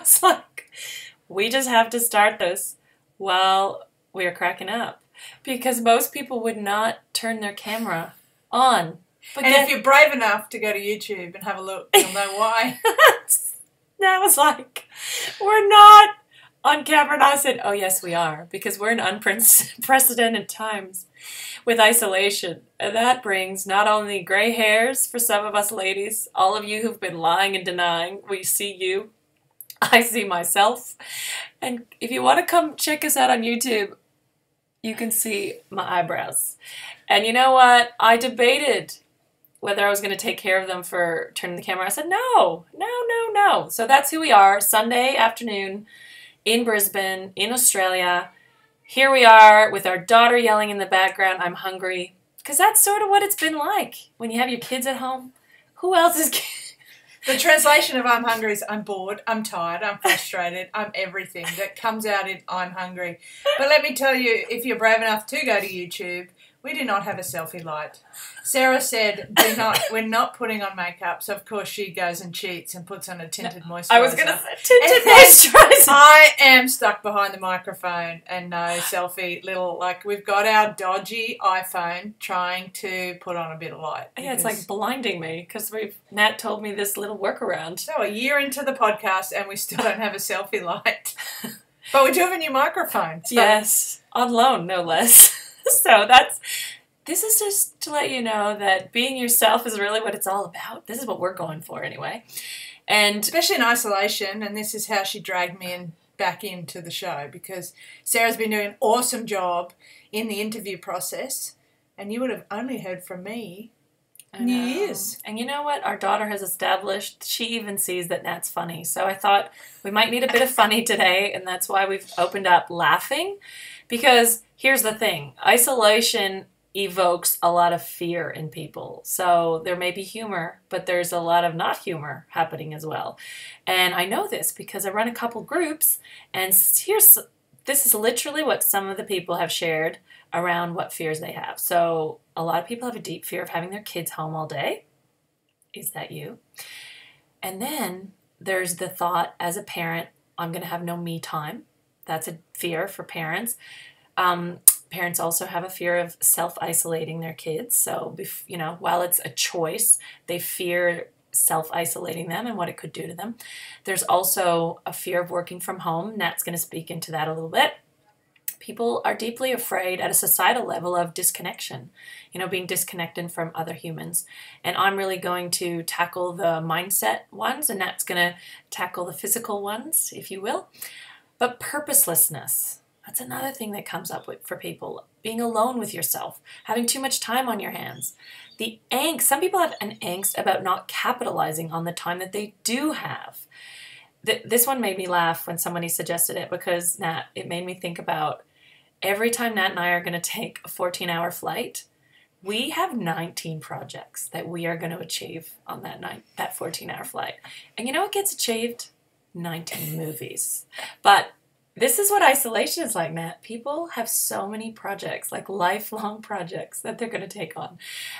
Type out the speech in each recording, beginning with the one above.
was like, we just have to start this while we're cracking up. Because most people would not turn their camera on. But and if you're brave enough to go to YouTube and have a look, you'll know why. That was like, we're not on camera. And I said, oh, yes, we are. Because we're in unprecedented times with isolation. And that brings not only gray hairs for some of us ladies, all of you who've been lying and denying, we see you. I see myself. And if you want to come check us out on YouTube, you can see my eyebrows. And you know what? I debated whether I was going to take care of them for turning the camera. I said, no. So that's who we are. Sunday afternoon in Brisbane, in Australia. Here we are with our daughter yelling in the background, I'm hungry. Because that's sort of what it's been like when you have your kids at home. Who else is... The translation of I'm hungry is I'm bored, I'm tired, I'm frustrated, I'm everything that comes out in I'm hungry. But let me tell you, if you're brave enough to go to YouTube, we do not have a selfie light. Sarah said, we're not putting on makeup, so of course she goes and cheats and puts on a tinted moisturiser. I was going to say tinted moisturiser. I am stuck behind the microphone and no selfie we've got our dodgy iPhone trying to put on a bit of light. Yeah, it's like blinding me because Nat told me this little workaround. So a year into the podcast and we still don't have a selfie light. But we do have a new microphone. So. Yes, on loan, no less. So this is just to let you know that being yourself is really what it's all about. This is what we're going for anyway. And especially in isolation, and this is how she dragged me back into the show because Sarah's been doing an awesome job in the interview process and you would have only heard from me New Year's. And you know what? Our daughter has established, she even sees that Nat's funny. So I thought we might need a bit of funny today, and that's why we've opened up laughing. Because here's the thing. Isolation evokes a lot of fear in people. So there may be humor, but there's a lot of not humor happening as well. And I know this because I run a couple groups, and this is literally what some of the people have shared around what fears they have. So a lot of people have a deep fear of having their kids home all day. Is that you? And then there's the thought as a parent, I'm going to have no me time. That's a fear for parents. Parents also have a fear of self-isolating their kids. So, while it's a choice, they fear self-isolating them and what it could do to them. There's also a fear of working from home. Nat's going to speak into that a little bit. People are deeply afraid at a societal level of disconnection, being disconnected from other humans. And I'm really going to tackle the mindset ones, and Nat's going to tackle the physical ones, if you will. But purposelessness, that's another thing that comes up for people. Being alone with yourself, having too much time on your hands. The angst, some people have an angst about not capitalizing on the time that they do have. This one made me laugh when somebody suggested it because, Nat, it made me think about every time Nat and I are going to take a 14-hour flight, we have 19 projects that we are going to achieve on that 14-hour flight. And you know what gets achieved? 19 movies. But this is what isolation is like, Nat. People have so many projects, like lifelong projects that they're going to take on.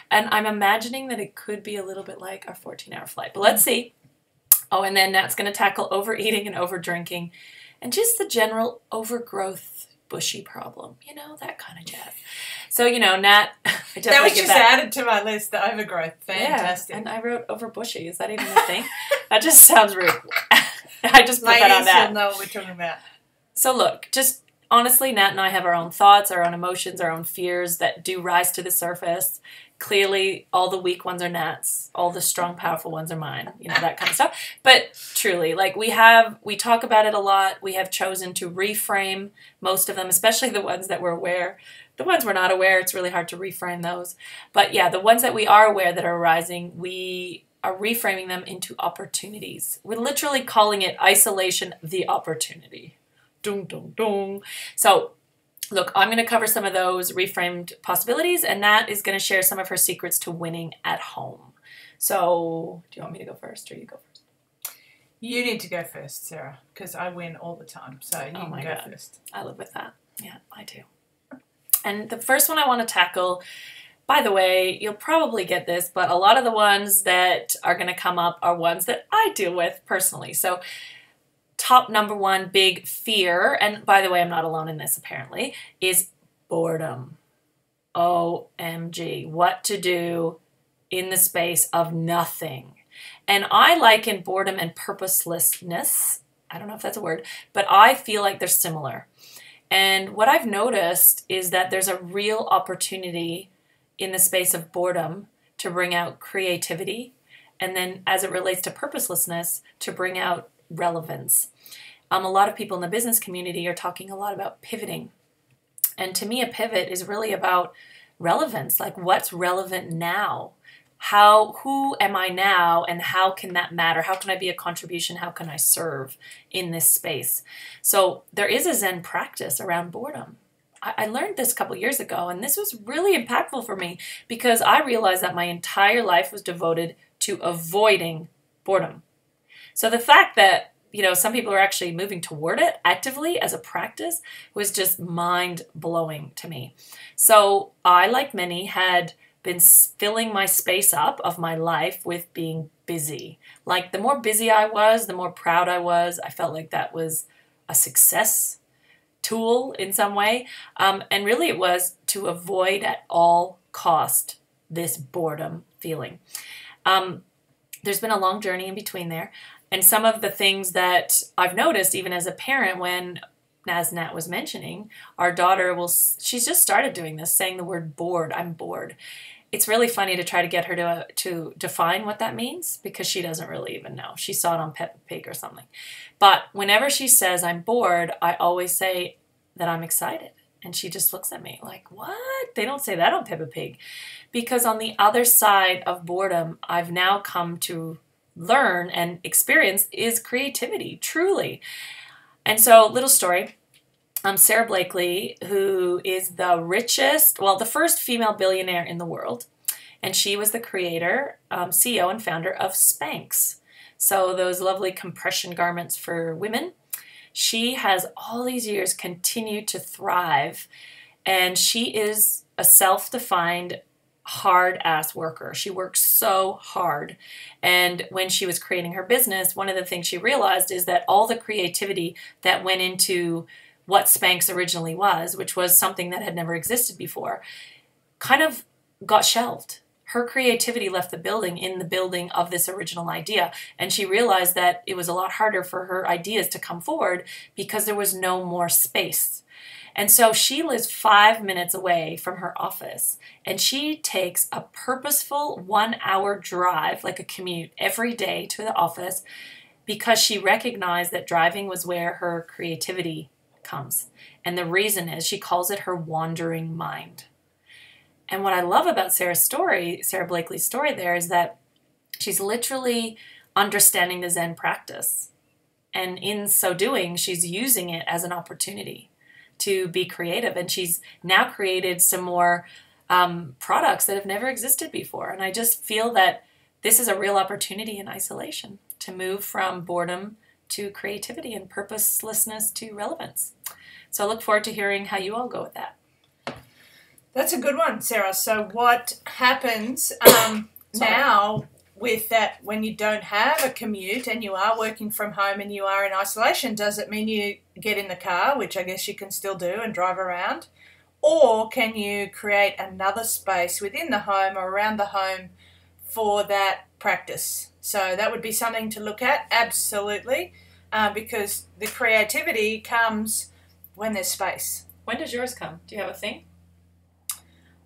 And I'm imagining that it could be a little bit like our 14-hour flight. But let's see. Oh, and then Nat's going to tackle overeating and overdrinking and just the general overgrowth bushy problem, that kind of jazz. So, Nat, that was just added to my list, the overgrowth. Fantastic. Yeah, and I wrote over bushy. Is that even a thing? That just sounds rude. I just put that on that. You'll know what we're talking about. So look, just honestly, Nat and I have our own thoughts, our own emotions, our own fears that do rise to the surface. Clearly, all the weak ones are Nat's. All the strong, powerful ones are mine. That kind of stuff. But truly, we talk about it a lot. We have chosen to reframe most of them, especially the ones that we're aware. The ones we're not aware, it's really hard to reframe those. But yeah, the ones that we are aware that are arising, we are reframing them into opportunities. We're literally calling it isolation the opportunity. Dung, dung, dung. So, look, I'm going to cover some of those reframed possibilities, and Nat is going to share some of her secrets to winning at home. So, do you want me to go first, or you go first? You need to go first, Sarah, because I win all the time. So you can go first. I live with that. Yeah, I do. And the first one I want to tackle, by the way, you'll probably get this, but a lot of the ones that are going to come up are ones that I deal with personally. So top number one big fear, and by the way, I'm not alone in this apparently, is boredom. OMG, what to do in the space of nothing. And I liken boredom and purposelessness. I don't know if that's a word, but I feel like they're similar. And what I've noticed is that there's a real opportunity in the space of boredom to bring out creativity. And then as it relates to purposelessness, to bring out relevance. A lot of people in the business community are talking a lot about pivoting. And to me, a pivot is really about relevance, like what's relevant now? Who am I now, and how can that matter? How can I be a contribution? How can I serve in this space? So there is a Zen practice around boredom. I learned this a couple years ago, and this was really impactful for me because I realized that my entire life was devoted to avoiding boredom. So the fact that, some people are actually moving toward it actively as a practice was just mind-blowing to me. So I, like many, had been filling my space up of my life with being busy. Like the more busy I was, the more proud I was. I felt like that was a success tool in some way. And really it was to avoid at all cost this boredom feeling. There's been a long journey in between there. And some of the things that I've noticed, even as a parent, when, as Nat was mentioning, our daughter she's just started doing this, saying the word bored. I'm bored. It's really funny to try to get her to define what that means because she doesn't really even know. She saw it on Peppa Pig or something. But whenever she says I'm bored, I always say that I'm excited. And she just looks at me like, what? They don't say that on Peppa Pig. Because on the other side of boredom, I've now come to learn and experience is creativity, truly. And so, little story. Sarah Blakely, who is the first female billionaire in the world, and she was the creator, CEO, and founder of Spanx. So those lovely compression garments for women. She has all these years continued to thrive, and she is a self-defined hard-ass worker. She works so hard. And when she was creating her business, one of the things she realized is that all the creativity that went into what Spanx originally was, which was something that had never existed before, kind of got shelved. Her creativity left the building in the building of this original idea. And she realized that it was a lot harder for her ideas to come forward because there was no more space. And so she lives 5 minutes away from her office, and she takes a purposeful 1-hour drive, like a commute, every day to the office because she recognized that driving was where her creativity comes. And the reason is she calls it her wandering mind. And what I love about Sarah Blakely's story there is that she's literally understanding the Zen practice. And in so doing, she's using it as an opportunity to be creative. And she's now created some more products that have never existed before. And I just feel that this is a real opportunity in isolation to move from boredom to creativity and purposelessness to relevance. So I look forward to hearing how you all go with that. That's a good one, Sarah. So what happens now with that when you don't have a commute and you are working from home and you are in isolation? Does it mean you get in the car, which I guess you can still do, and drive around? Or can you create another space within the home or around the home for that practice? So that would be something to look at, absolutely, because the creativity comes when there's space. When does yours come? Do you have a thing?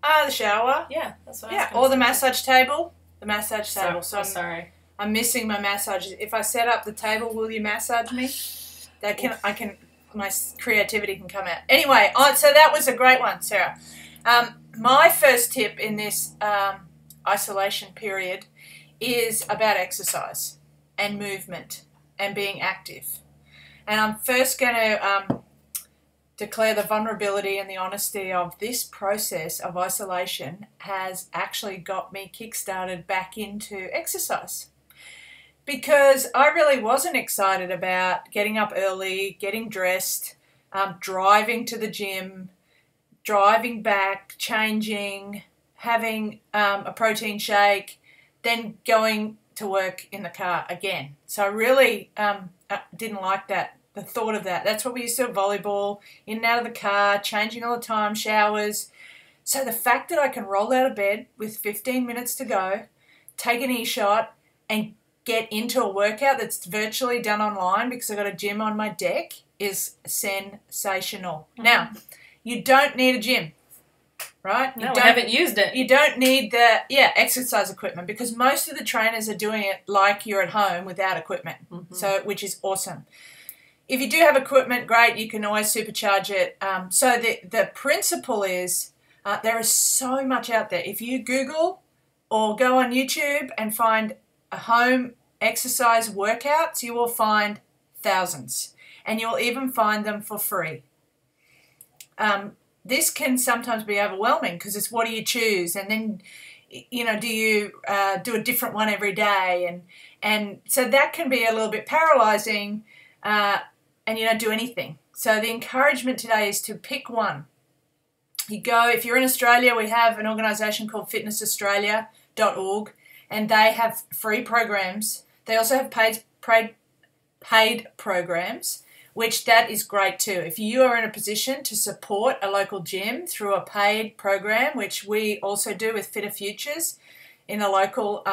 The shower. Yeah, that's what I was or the massage table. The massage table. So sorry. I'm missing my massage. If I set up the table, will you massage me? My creativity can come out. Anyway, so that was a great one, Sarah. My first tip in this isolation period is about exercise and movement and being active. And I'm first going to declare the vulnerability and the honesty of this process of isolation has actually got me kickstarted back into exercise. Because I really wasn't excited about getting up early, getting dressed, driving to the gym, driving back, changing, having a protein shake, then going to work in the car again. So I really didn't like that, the thought of that. That's what we used to do at volleyball, in and out of the car, changing all the time, showers. So the fact that I can roll out of bed with 15 minutes to go, take an e-shot, and get into a workout that's virtually done online because I've got a gym on my deck is sensational. Now, you don't need a gym, right? No, I haven't used it. You don't need the exercise equipment because most of the trainers are doing it like you're at home without equipment, so which is awesome. If you do have equipment, great, you can always supercharge it. So the principle is there is so much out there. If you Google or go on YouTube and find a home exercise workouts, you will find thousands, and you'll even find them for free. This can sometimes be overwhelming because it's what do you choose, and then do you do a different one every day, and so that can be a little bit paralyzing, and you don't do anything. So the encouragement today is to pick one. You go, if you're in Australia, we have an organisation called fitnessaustralia.org, and they have free programs. They also have paid programs, which that is great too. If you are in a position to support a local gym through a paid program, which we also do with Fitter Futures in a local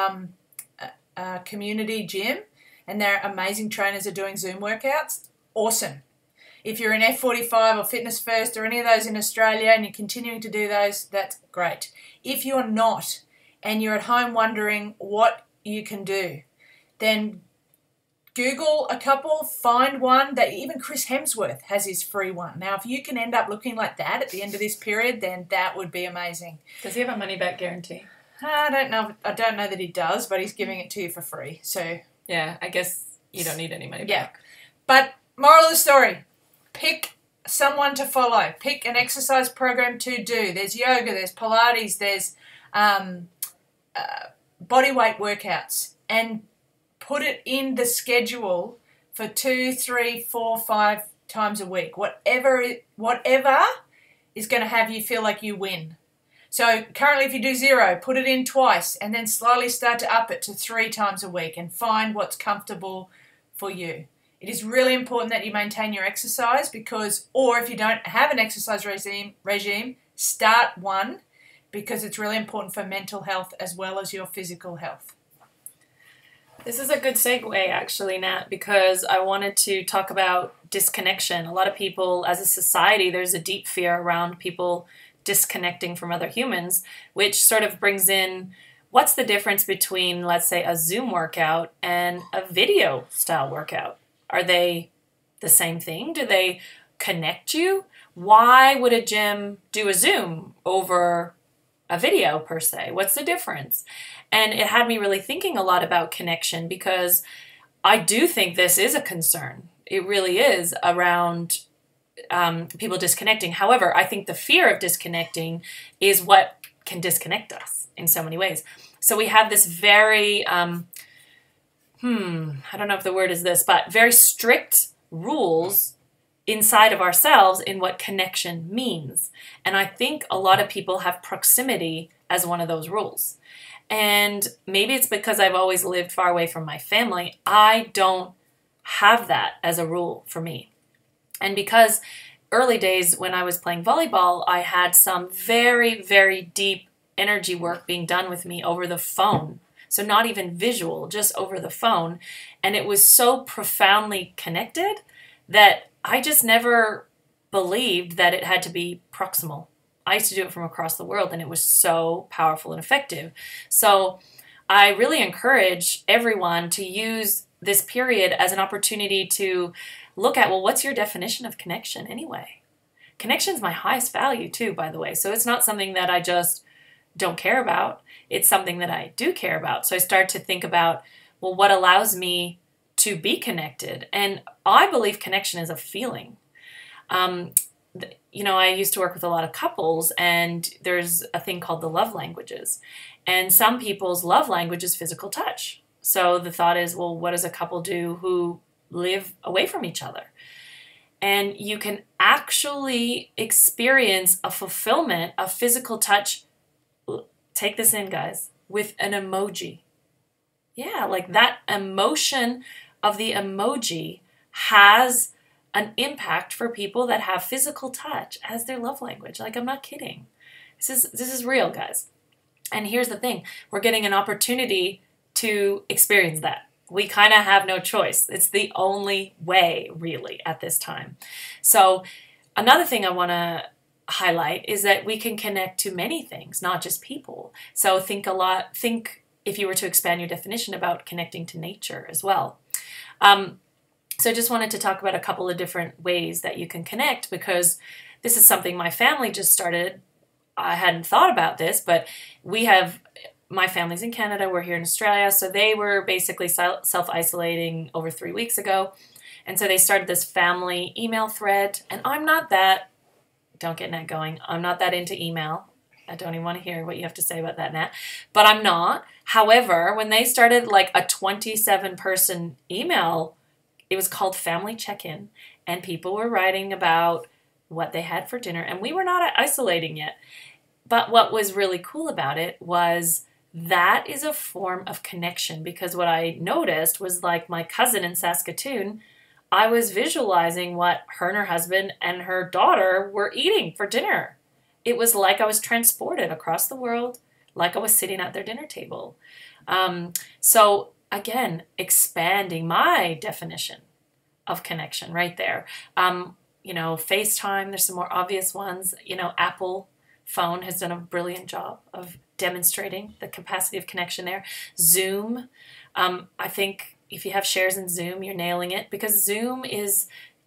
community gym, and their amazing trainers are doing Zoom workouts, awesome. If you're in F45 or Fitness First or any of those in Australia and you're continuing to do those, that's great. If you're not and you're at home wondering what you can do, then Google a couple, find one that even Chris Hemsworth has his free one. Now, if you can end up looking like that at the end of this period, then that would be amazing. Does he have a money-back guarantee? I don't know that he does, but he's giving it to you for free. So yeah, I guess you don't need any money back. But moral of the story, pick someone to follow. Pick an exercise program to do. There's yoga, there's Pilates, there's body weight workouts, and put it in the schedule for 2, 3, 4, 5 times a week. Whatever is going to have you feel like you win. So currently if you do 0, put it in twice and then slowly start to up it to 3 times a week and find what's comfortable for you. It is really important that you maintain your exercise or if you don't have an exercise regime, start one because it's really important for mental health as well as your physical health. This is a good segue, actually, Nat, because I wanted to talk about disconnection. A lot of people, as a society, there's a deep fear around people disconnecting from other humans, which sort of brings in what's the difference between, let's say, a Zoom workout and a video-style workout? Are they the same thing? Do they connect you? Why would a gym do a Zoom over a video per se? What's the difference? And it had me really thinking a lot about connection because I do think this is a concern. It really is around people disconnecting. However, I think the fear of disconnecting is what can disconnect us in so many ways. So we have this very, I don't know if the word is this, but very strict rules inside of ourselves in what connection means. And I think a lot of people have proximity as one of those rules. And maybe it's because I've always lived far away from my family. I don't have that as a rule for me. And because early days when I was playing volleyball, I had some very, very deep energy work being done with me over the phone. So not even visual, just over the phone. And it was so profoundly connected that I just never believed that it had to be proximal. I used to do it from across the world, and it was so powerful and effective. So I really encourage everyone to use this period as an opportunity to look at, well, what's your definition of connection anyway? Connection is my highest value too, by the way. So it's not something that I just don't care about. It's something that I do care about. So I start to think about, well, what allows me to be connected? And I believe connection is a feeling. I used to work with a lot of couples, and there's a thing called the love languages. And some people's love language is physical touch. So the thought is, well, what does a couple do who live away from each other? And you can actually experience a fulfillment of physical touch, take this in, guys, with an emoji. Yeah, like that emotion of the emoji has an impact for people that have physical touch as their love language. Like, I'm not kidding. This is real, guys. And here's the thing. We're getting an opportunity to experience that. We kind of have no choice. It's the only way, really, at this time. So another thing I want to highlight is that we can connect to many things, not just people. So think if you were to expand your definition about connecting to nature as well. So I just wanted to talk about a couple of different ways that you can connect, because this is something my family just started. I hadn't thought about this, but my family's in Canada, we're here in Australia, so they were basically self-isolating over 3 weeks ago. And so they started this family email thread, and don't get Nat going, I'm not that into email. I don't even want to hear what you have to say about that, Nat. But I'm not. However, when they started like a 27-person email, it was called Family Check-In, and people were writing about what they had for dinner, and we were not isolating yet. But what was really cool about it was that is a form of connection, because what I noticed was, like, my cousin in Saskatoon, I was visualizing what her and her husband and her daughter were eating for dinner. It was like I was transported across the world, like I was sitting at their dinner table. So again, expanding my definition of connection right there. FaceTime, there's some more obvious ones. Apple phone has done a brilliant job of demonstrating the capacity of connection there. Zoom, I think if you have shares in Zoom, you're nailing it, because Zoom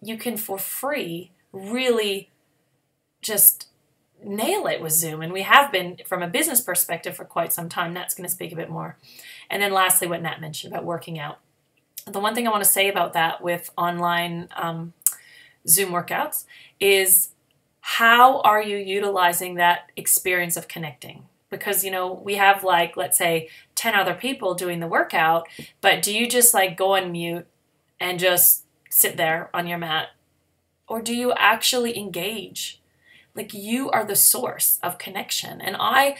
you can for free really just nail it with Zoom. And we have been, from a business perspective, for quite some time. Nat's going to speak a bit more. And then lastly, what Nat mentioned about working out. The one thing I want to say about that with online Zoom workouts is, how are you utilizing that experience of connecting? Because, we have, like, let's say 10 other people doing the workout, but do you just like go on mute and just sit there on your mat? Or do you actually engage? Like, you are the source of connection. And I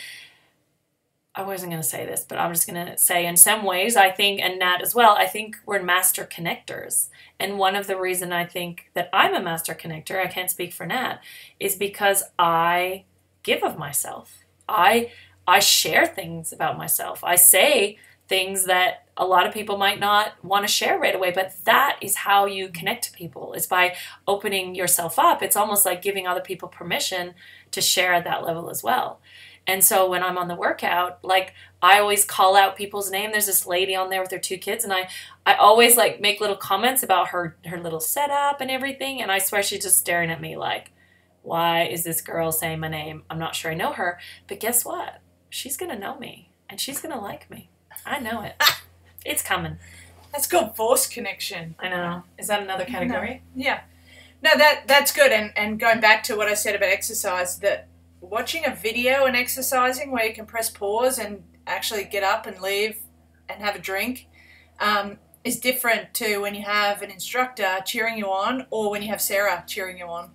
wasn't going to say this, but I'm just going to say, in some ways, I think, and Nat as well, I think we're master connectors. And one of the reasons I think that I'm a master connector, I can't speak for Nat, is because I give of myself. I share things about myself. I say things that a lot of people might not want to share right away, but that is how you connect to people, is by opening yourself up. It's almost like giving other people permission to share at that level as well. And so when I'm on the workout, like, I always call out people's name. There's this lady on there with her 2 kids, and I always, like, make little comments about her little setup and everything, and I swear she's just staring at me like, why is this girl saying my name? I'm not sure I know her, but guess what? She's going to know me, and she's going to like me. I know it. It's coming. That's called forced connection. I know. Is that another category? No. Yeah. No, that's good. And going back to what I said about exercise, that watching a video and exercising where you can press pause and actually get up and leave and have a drink is different to when you have an instructor cheering you on, or when you have Sarah cheering you on.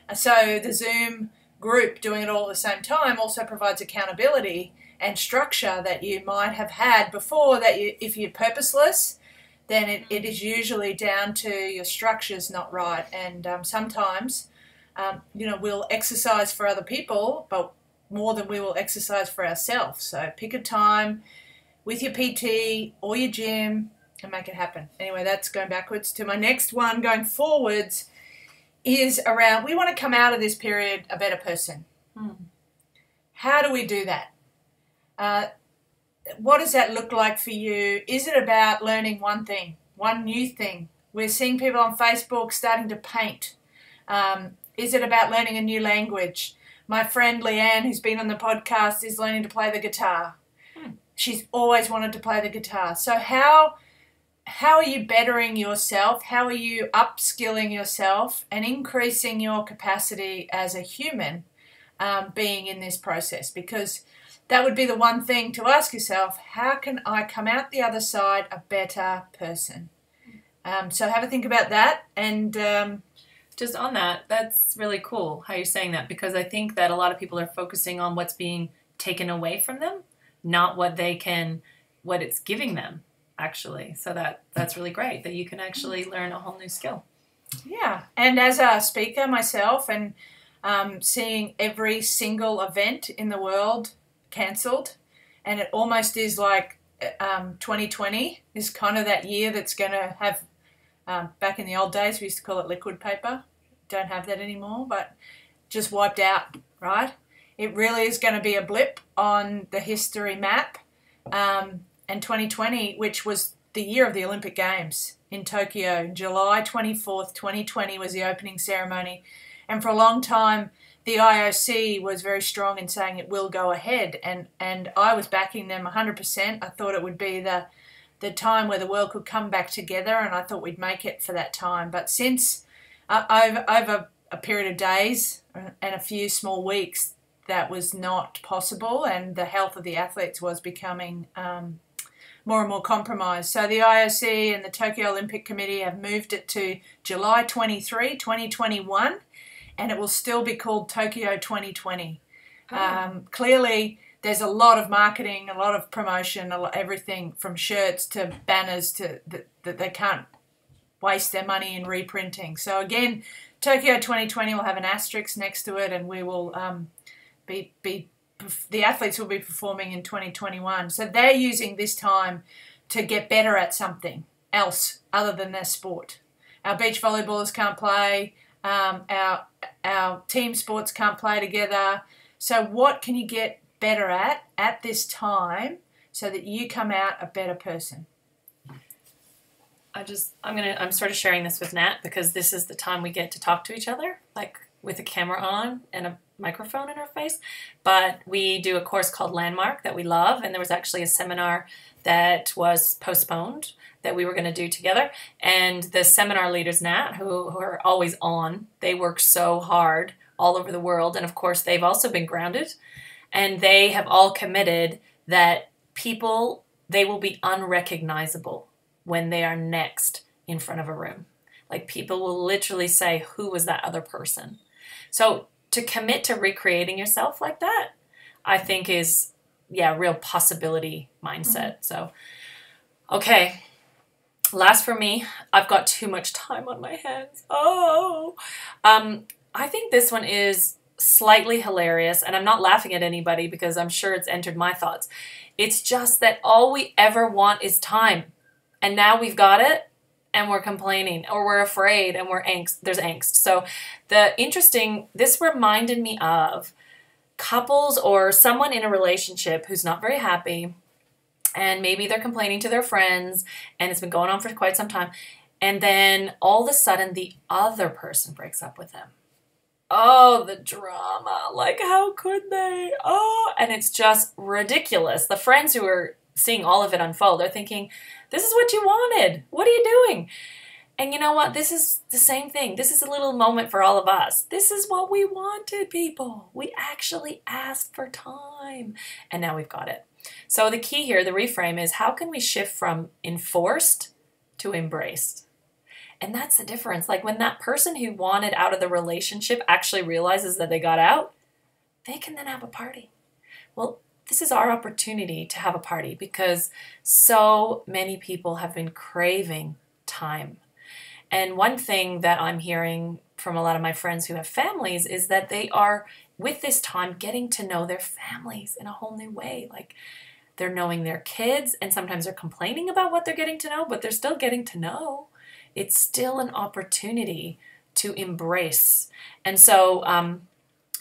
And so the Zoom group doing it all at the same time also provides accountability and structure that you might have had before, that if you're purposeless, then it is usually down to your structures not right. And sometimes, we'll exercise for other people, but more than we will exercise for ourselves. So pick a time with your PT or your gym and make it happen. Anyway, that's going backwards. To my next one, going forwards, is around, we want to come out of this period a better person. How do we do that? What does that look like for you? Is it about learning one thing, one new thing? We're seeing people on Facebook starting to paint. Is it about learning a new language? My friend Leanne, who's been on the podcast, is learning to play the guitar. She's always wanted to play the guitar. So how are you bettering yourself? How are you upskilling yourself and increasing your capacity as a human being in this process? Because that would be the one thing to ask yourself: how can I come out the other side a better person? So have a think about that. And just on that, that's really cool how you're saying that, because I think that a lot of people are focusing on what's being taken away from them, not what it's giving them. actually. So that's really great that you can actually learn a whole new skill. Yeah, and as a speaker myself, and seeing every single event in the world cancelled, and it almost is like 2020 is kind of that year that's going to have, back in the old days we used to call it liquid paper, don't have that anymore, but just wiped out, right? It really is going to be a blip on the history map. And 2020, which was the year of the Olympic Games in Tokyo, July 24th, 2020 was the opening ceremony. And for a long time, the IOC was very strong in saying it will go ahead. And I was backing them 100%. I thought it would be the time where the world could come back together, and I thought we'd make it for that time. But since over a period of days and a few small weeks, that was not possible, and the health of the athletes was becoming more and more compromised. So the IOC and the Tokyo Olympic Committee have moved it to July 23, 2021, and it will still be called Tokyo 2020. Clearly, there's a lot of marketing, a lot of promotion, everything from shirts to banners to that they can't waste their money in reprinting. So again, Tokyo 2020 will have an asterisk next to it, and we will the athletes will be performing in 2021. So they're using this time to get better at something else other than their sport. Our beach volleyballers can't play. Our team sports can't play together. So what can you get better at this time so that you come out a better person? I'm sort of sharing this with Nat because this is the time we get to talk to each other, like with a camera on and a microphone in our face. But we do a course called Landmark that we love, and there was actually a seminar that was postponed that we were going to do together. And the seminar leaders, Nat, who are always on, they work so hard all over the world. And of course, they've also been grounded. And they have all committed that they will be unrecognizable when they are next in front of a room. Like, people will literally say, who was that other person? So to commit to recreating yourself like that, I think is, real possibility mindset. So, okay. Last for me, I've got too much time on my hands. I think this one is slightly hilarious, and I'm not laughing at anybody because I'm sure it's entered my thoughts. It's just that all we ever want is time. And now we've got it, and we're complaining, or we're afraid, and there's angst. So this reminded me of couples or someone in a relationship who's not very happy, and maybe they're complaining to their friends, and it's been going on for quite some time, and then all of a sudden the other person breaks up with them. Oh, the drama. Like, how could they? Oh, and it's just ridiculous. The friends who are seeing all of it unfold are thinking, this is what you wanted. What are you doing? And you know what? This is the same thing. This is a little moment for all of us. This is what we wanted, people. We actually asked for time, and now we've got it. So the key here, the reframe, is how can we shift from enforced to embraced? And that's the difference. Like, when that person who wanted out of the relationship actually realizes that they got out, they can then have a party. Well, this is our opportunity to have a party because so many people have been craving time. And one thing that I'm hearing from a lot of my friends who have families is that they are, with this time, getting to know their families in a whole new way. Like, they're knowing their kids, and sometimes they're complaining about what they're getting to know, but they're still getting to know. It's still an opportunity to embrace. And so I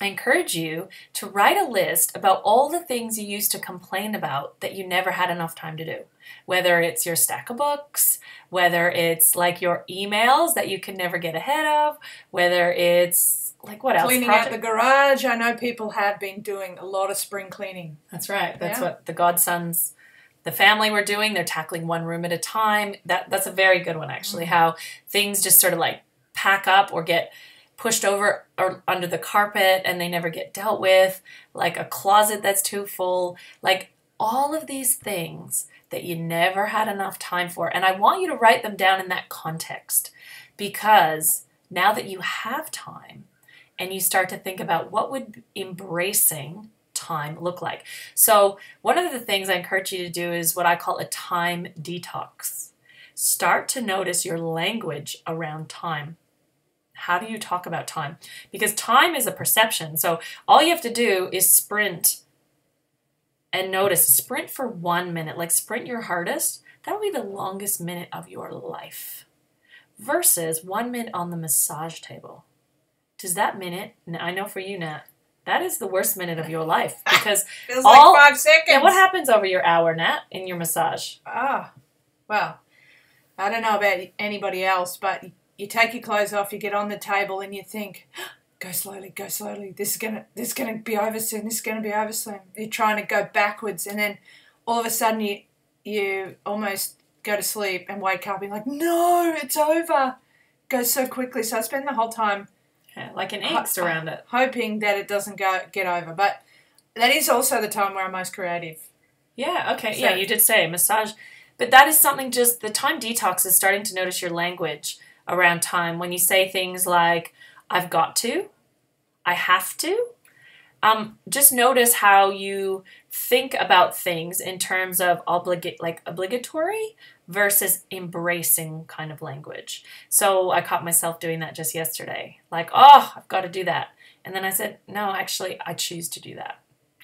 encourage you to write a list about all the things you used to complain about that you never had enough time to do. Whether it's your stack of books, whether it's like your emails that you can never get ahead of, whether it's like what else? Cleaning out the garage. I know people have been doing a lot of spring cleaning. That's right. That's what the godsons, the family were doing. They're tackling one room at a time. That's a very good one, actually, how things just sort of like pack up or get pushed over or under the carpet and they never get dealt with, like a closet that's too full, like all of these things that you never had enough time for. And I want you to write them down in that context, because now that you have time and you start to think about what would embracing time look like? So one of the things I encourage you to do is what I call a time detox. Start to notice your language around time. How do you talk about time? Because time is a perception. So all you have to do is sprint and notice. Sprint for 1 minute. Like sprint your hardest. That'll be the longest minute of your life. Versus 1 minute on the massage table. Does that minute, I know for you, Nat, that is the worst minute of your life. Because feels like 5 seconds. Yeah, what happens over your hour, Nat, in your massage? Well, I don't know about anybody else, but you take your clothes off, you get on the table, and you think, go slowly, go slowly. This is gonna be over soon. This is gonna be over soon. You're trying to go backwards, and then all of a sudden you almost go to sleep and wake up and you're like, no, it's over. It goes so quickly. So I spend the whole time like an angst around it, hoping that it doesn't get over. But that is also the time where I'm most creative. Yeah. Okay. So, yeah, you did say massage. But that is something, just the time detox is starting to notice your language around time. When you say things like, I've got to, I have to, just notice how you think about things in terms of obligatory versus embracing kind of language. So I caught myself doing that just yesterday. Like, oh, I've got to do that. And then I said, no, actually, I choose to do that.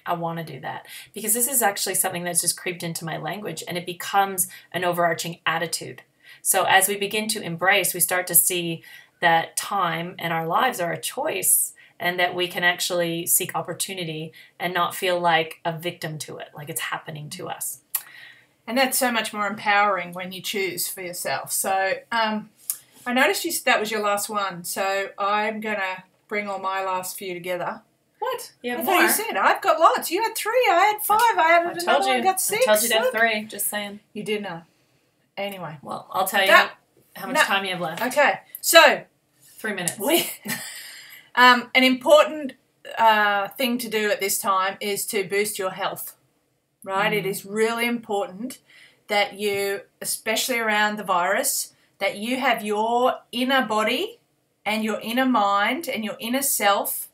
I want to do that, because this is actually something that's just creeped into my language, and it becomes an overarching attitude. So as we begin to embrace, we start to see that time and our lives are a choice, and that we can actually seek opportunity and not feel like a victim to it, like it's happening to us. And that's so much more empowering when you choose for yourself. So I noticed that was your last one, so I'm going to bring all my last few together. What? You have I more. thought you said I've got lots. You had 3. I had 5. I added another one. I got 6. I told you to have 3. Just saying. You did know. Anyway. Well, I'll tell you how much time you have left. Okay. So 3 minutes. An important thing to do at this time is to boost your health. Right? It is really important that you, especially around the virus, that you have your inner body and your inner mind and your inner self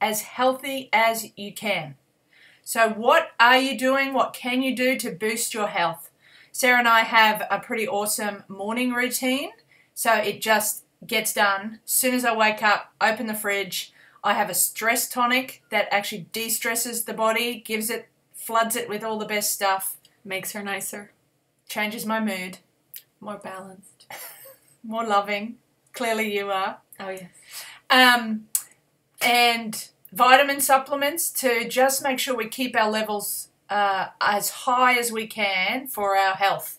as healthy as you can. So what are you doing? What can you do to boost your health? Sarah and I have a pretty awesome morning routine. So it just gets done. As soon as I wake up, open the fridge. I have a stress tonic that actually de-stresses the body, floods it with all the best stuff. Makes her nicer. Changes my mood. More balanced. More loving. Clearly you are. Oh, yes. And vitamin supplements to just make sure we keep our levels as high as we can for our health.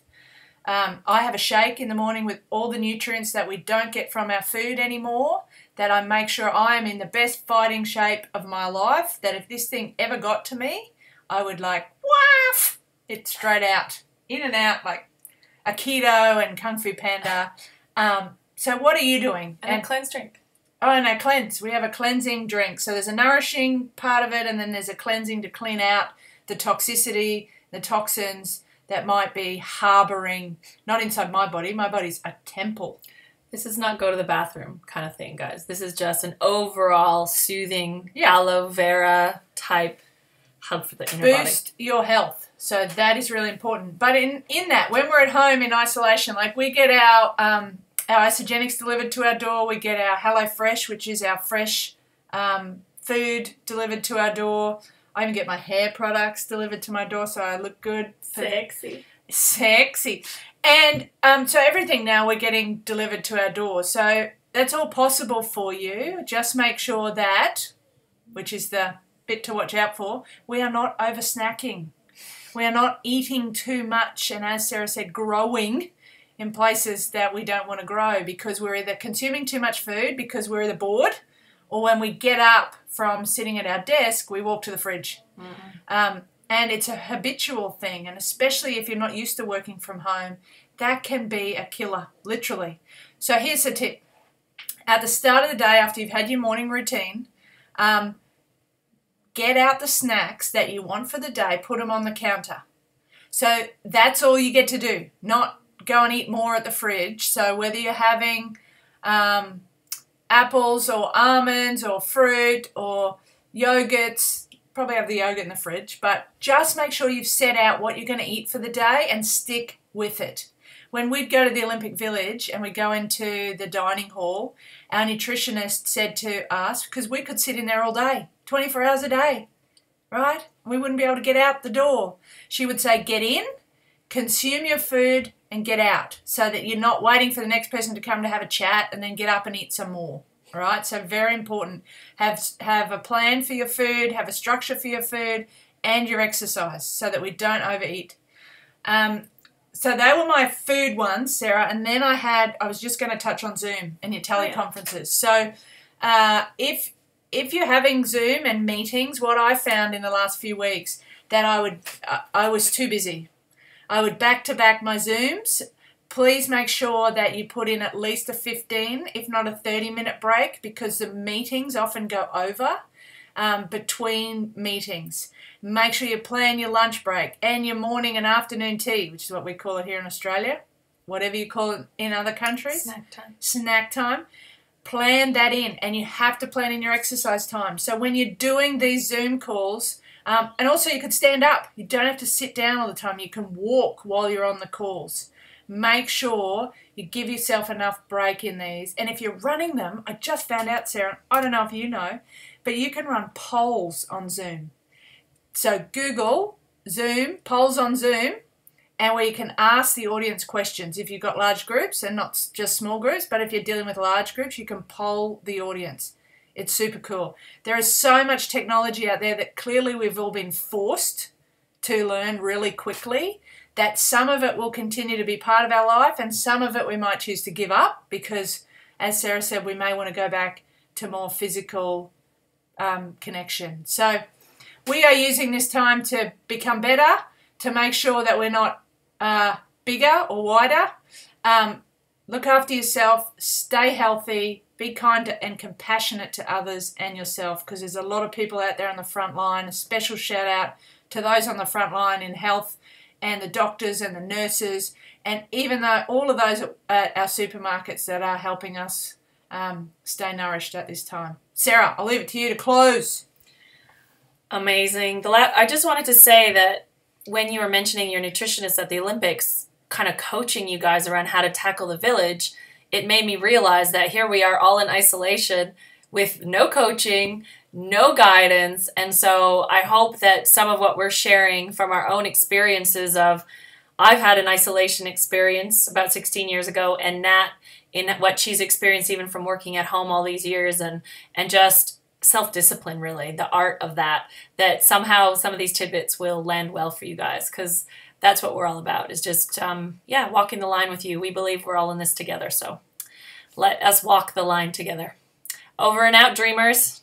I have a shake in the morning with all the nutrients that we don't get from our food anymore, that I make sure I am in the best fighting shape of my life, that if this thing ever got to me, I would like, waff, it straight out, in and out, like a keto and Kung Fu Panda. So what are you doing? And a cleanse drink. Oh, and a cleanse. We have a cleansing drink. So there's a nourishing part of it, and then there's a cleansing to clean out the toxicity, the toxins that might be harboring, not inside my body. My body's a temple. This is not go to the bathroom kind of thing, guys. This is just an overall soothing aloe vera type hub for the inner body. Boost your health. So that is really important. But in that, when we're at home in isolation, like we get our isogenics delivered to our door. We get our Hello Fresh, which is our fresh food, delivered to our door. I even get my hair products delivered to my door so I look good. Sexy. And so everything now we're getting delivered to our door. So that's all possible for you. Just make sure that, which is the bit to watch out for, we are not over snacking. We are not eating too much and, as Sarah said, growing in places that we don't want to grow, because we're either consuming too much food because we're either bored, or when we get up from sitting at our desk, we walk to the fridge. Mm-hmm. And it's a habitual thing, and especially if you're not used to working from home, that can be a killer, literally. So here's a tip. At the start of the day, after you've had your morning routine, get out the snacks that you want for the day, put them on the counter. So that's all you get to do, not go and eat more at the fridge. So whether you're having apples or almonds or fruit or yogurts, probably have the yogurt in the fridge, but just make sure you've set out what you're going to eat for the day and stick with it. When we'd go to the Olympic Village and we go into the dining hall, our nutritionist said to us, because we could sit in there all day, 24 hours a day, right? We wouldn't be able to get out the door. She would say, get in, consume your food, and get out, so that you're not waiting for the next person to come to have a chat and then get up and eat some more. All right, so very important. Have a plan for your food, have a structure for your food and your exercise, so that we don't overeat. So they were my food ones, Sarah, and then I was just going to touch on Zoom and your teleconferences. So if you're having Zoom and meetings, what I found in the last few weeks, that I was too busy. I would back-to-back my Zooms. Please make sure that you put in at least a 15, if not a 30-minute break, because the meetings often go over between meetings. Make sure you plan your lunch break and your morning and afternoon tea, which is what we call it here in Australia, whatever you call it in other countries. Snack time. Snack time. Plan that in, and you have to plan in your exercise time. So when you're doing these Zoom calls, and also you could stand up. You don't have to sit down all the time. You can walk while you're on the calls. Make sure you give yourself enough break in these. And if you're running them, I just found out, Sarah, I don't know if you know, but you can run polls on Zoom. So Google Zoom, polls on Zoom, and where you can ask the audience questions. If you've got large groups, and not just small groups, but if you're dealing with large groups, you can poll the audience. It's super cool. There is so much technology out there that clearly we've all been forced to learn really quickly, that some of it will continue to be part of our life and some of it we might choose to give up because, as Sarah said, we may want to go back to more physical connection. So we are using this time to become better, to make sure that we're not bigger or wider. Look after yourself, stay healthy, be kind and compassionate to others and yourself, because there's a lot of people out there on the front line. A special shout out to those on the front line in health and the doctors and the nurses, and even though all of those at our supermarkets that are helping us stay nourished at this time. Sarah, I'll leave it to you to close. Amazing. I just wanted to say that when you were mentioning your nutritionist at the Olympics, kind of coaching you guys around how to tackle the village, it made me realize that here we are all in isolation with no coaching, no guidance. And so I hope that some of what we're sharing from our own experiences of, I've had an isolation experience about 16 years ago, and Nat in what she's experienced even from working at home all these years, and just self-discipline, really, the art of that somehow some of these tidbits will land well for you guys, because that's what we're all about, is just, walking the line with you. We believe we're all in this together, so let us walk the line together. Over and out, dreamers.